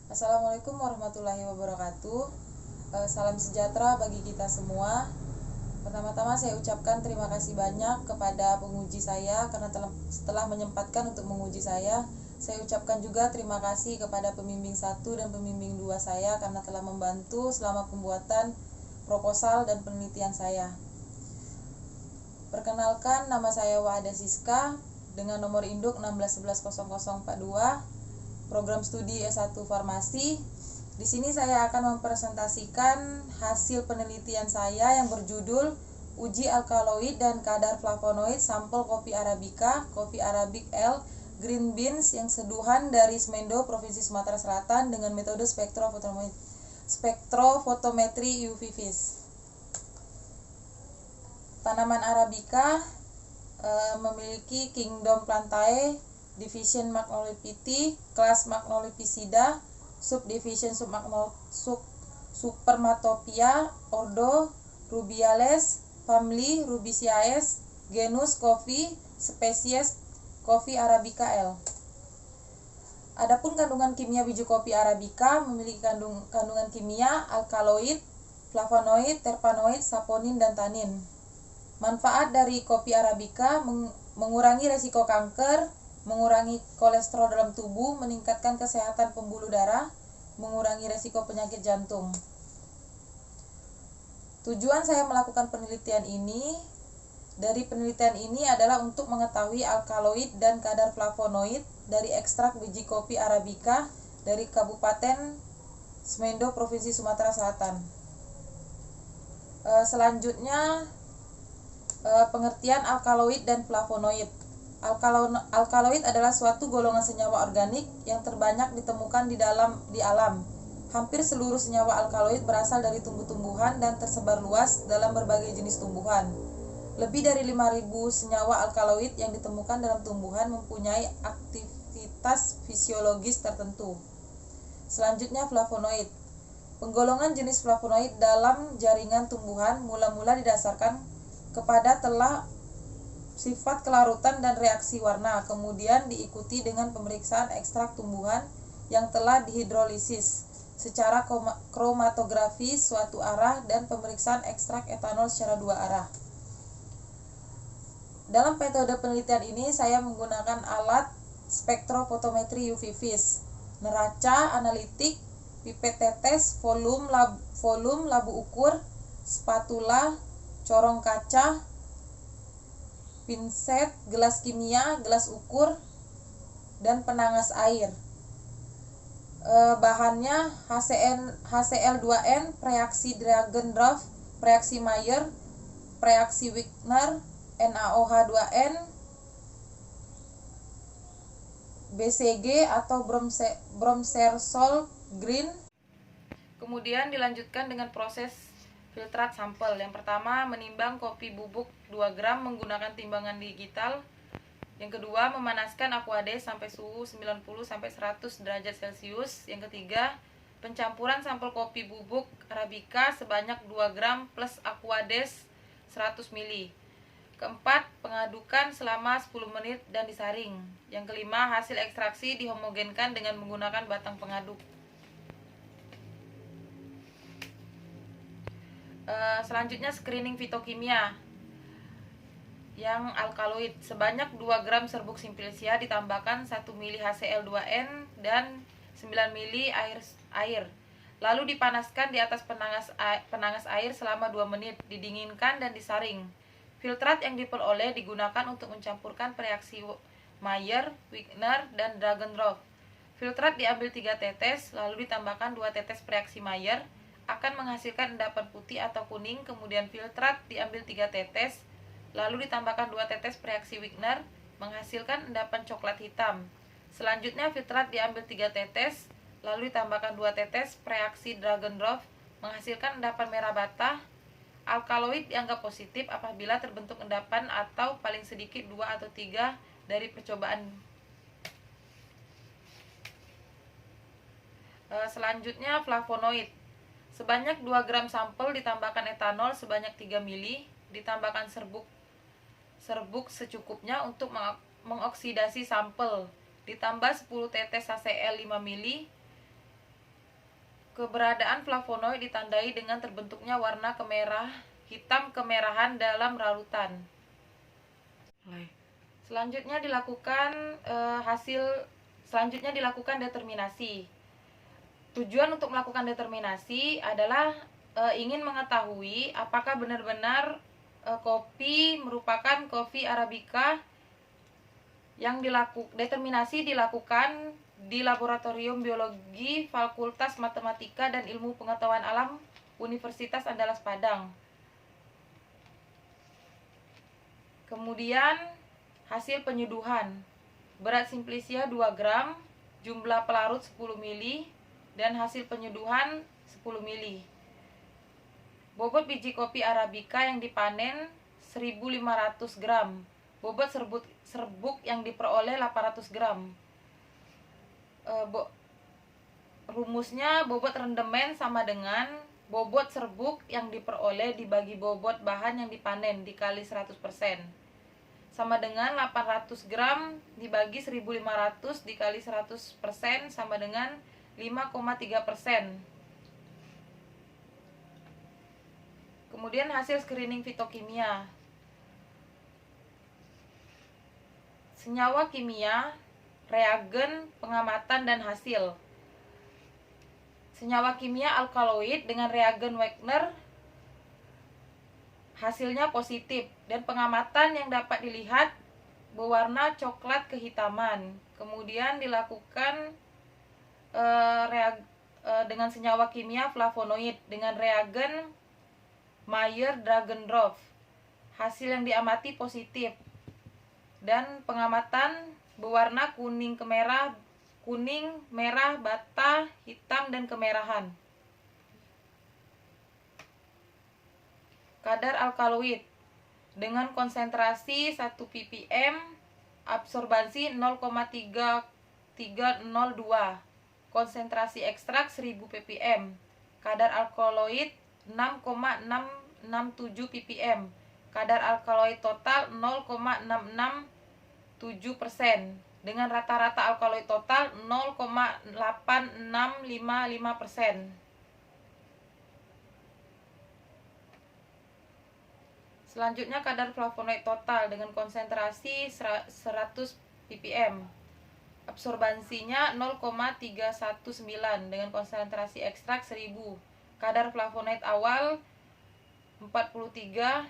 Assalamualaikum warahmatullahi wabarakatuh. Salam sejahtera bagi kita semua. Pertama-tama saya ucapkan terima kasih banyak kepada penguji saya karena setelah menyempatkan untuk menguji saya. Saya ucapkan juga terima kasih kepada pembimbing 1 dan pembimbing 2 saya karena telah membantu selama pembuatan proposal dan penelitian saya. Perkenalkan, nama saya Wahada Siska dengan nomor induk 16110042, program studi S1 Farmasi. Di sini saya akan mempresentasikan hasil penelitian saya yang berjudul Uji alkaloid dan kadar flavonoid sampel kopi Arabica, kopi Arabic L, green beans yang seduhan dari Semendo, Provinsi Sumatera Selatan dengan metode spektrofotometri UV vis. Tanaman Arabica memiliki kingdom Plantae, division Magnolipiti, kelas Magnolipicida, subdivision Supermatopia, ordo Rubiales, family Rubiaceae, genus Coffee, spesies Coffee Arabica L. Adapun kandungan kimia biji kopi Arabica memiliki kandungan kimia alkaloid, flavonoid, terpenoid, saponin, dan tanin. Manfaat dari kopi Arabica mengurangi resiko kanker, mengurangi kolesterol dalam tubuh, meningkatkan kesehatan pembuluh darah, mengurangi resiko penyakit jantung. Tujuan saya melakukan penelitian ini adalah untuk mengetahui alkaloid dan kadar flavonoid dari ekstrak biji kopi Arabica dari Kabupaten Semendo, Provinsi Sumatera Selatan. Selanjutnya, pengertian alkaloid dan flavonoid. Alkaloid adalah suatu golongan senyawa organik yang terbanyak ditemukan di alam. Hampir seluruh senyawa alkaloid berasal dari tumbuh-tumbuhan dan tersebar luas dalam berbagai jenis tumbuhan. Lebih dari 5.000 senyawa alkaloid yang ditemukan dalam tumbuhan mempunyai aktivitas fisiologis tertentu. Selanjutnya, flavonoid. Penggolongan jenis flavonoid dalam jaringan tumbuhan mula-mula didasarkan kepada telah sifat kelarutan dan reaksi warna, kemudian diikuti dengan pemeriksaan ekstrak tumbuhan yang telah dihidrolisis secara kromatografi suatu arah dan pemeriksaan ekstrak etanol secara dua arah. Dalam metode penelitian ini saya menggunakan alat spektrofotometri UV vis, neraca analitik, pipet tetes, volume labu ukur, spatula, corong kaca, pinset, gelas kimia, gelas ukur, dan penangas air. Bahannya HCl2n, reaksi Dragendorf, reaksi Mayer, reaksi Wigner, NaOH2n, BCG atau Bromsersol Green. Kemudian dilanjutkan dengan proses filtrat sampel. Yang pertama, menimbang kopi bubuk 2 gram menggunakan timbangan digital. Yang kedua, memanaskan Aquades sampai suhu 90-100 derajat Celcius. Yang ketiga, pencampuran sampel kopi bubuk Arabica sebanyak 2 gram plus Aquades 100 ml. Keempat, pengadukan selama 10 menit dan disaring. Yang kelima, hasil ekstraksi dihomogenkan dengan menggunakan batang pengaduk. Selanjutnya, screening fitokimia yang alkaloid. Sebanyak 2 gram serbuk simplicia ditambahkan 1 ml HCl2n dan 9 ml air. Lalu dipanaskan di atas penangas air selama 2 menit, didinginkan dan disaring. Filtrat yang diperoleh digunakan untuk mencampurkan reaksi Mayer, Wigner, dan Dragendorf. Filtrat diambil 3 tetes, lalu ditambahkan 2 tetes reaksi Mayer, akan menghasilkan endapan putih atau kuning. Kemudian filtrat diambil 3 tetes, lalu ditambahkan 2 tetes reaksi Wigner, menghasilkan endapan coklat hitam. Selanjutnya filtrat diambil 3 tetes, lalu ditambahkan 2 tetes reaksi Dragendorf, menghasilkan endapan merah bata. Alkaloid dianggap positif apabila terbentuk endapan atau paling sedikit 2 atau 3 dari percobaan. Selanjutnya, flavonoid. Sebanyak 2 gram sampel ditambahkan etanol sebanyak 3 ml, ditambahkan serbuk secukupnya untuk mengoksidasi sampel, ditambah 10 tetes HCl 5 ml, Keberadaan flavonoid ditandai dengan terbentuknya warna hitam kemerahan dalam larutan. Selanjutnya dilakukan determinasi. Tujuan untuk melakukan determinasi adalah ingin mengetahui apakah benar-benar kopi merupakan kopi Arabica. Determinasi dilakukan di Laboratorium Biologi Fakultas Matematika dan Ilmu Pengetahuan Alam Universitas Andalas Padang. Kemudian hasil penyeduhan. Berat simplisia 2 gram, jumlah pelarut 10 mili, dan hasil penyeduhan 10 mili. Bobot biji kopi Arabica yang dipanen 1.500 gram. Bobot serbuk yang diperoleh 800 gram. Rumusnya bobot rendemen sama dengan bobot serbuk yang diperoleh dibagi bobot bahan yang dipanen dikali 100%. Sama dengan 800 gram dibagi 1.500 dikali 100% sama dengan 5,3%. Kemudian hasil screening fitokimia. Senyawa kimia, reagen, pengamatan, dan hasil. Senyawa kimia alkaloid dengan reagen Wagner hasilnya positif, dan pengamatan yang dapat dilihat berwarna coklat kehitaman. Kemudian dilakukan dengan senyawa kimia flavonoid dengan reagen Mayer-Dragendorf. Hasil yang diamati positif, dan pengamatan berwarna kuning, merah, bata, hitam, dan kemerahan. Kadar alkaloid dengan konsentrasi 1 ppm, absorbansi 0,3302. Konsentrasi ekstrak 1000 ppm. Kadar alkaloid 6,667 ppm. Kadar alkaloid total 0,667%. Dengan rata-rata alkaloid total 0,8655%. Selanjutnya kadar flavonoid total dengan konsentrasi 100 ppm. Absorbansinya 0,319 dengan konsentrasi ekstrak 1000. Kadar flavonoid awal 43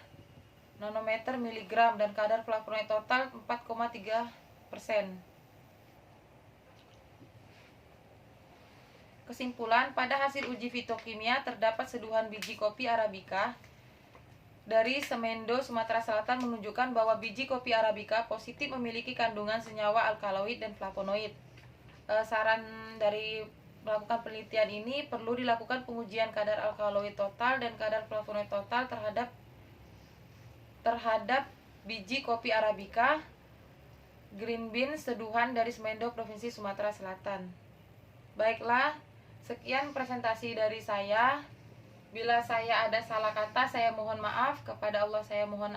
nanometer miligram dan kadar flavonoid total 4,3%. Kesimpulan, pada hasil uji fitokimia terdapat seduhan biji kopi Arabica dari Semendo, Sumatera Selatan menunjukkan bahwa biji kopi Arabica positif memiliki kandungan senyawa alkaloid dan flavonoid. Saran dari melakukan penelitian ini perlu dilakukan pengujian kadar alkaloid total dan kadar flavonoid total terhadap biji kopi Arabica green bean seduhan dari Semendo, Provinsi Sumatera Selatan. Baiklah, sekian presentasi dari saya. Bila saya ada salah kata, saya mohon maaf. Kepada Allah saya mohon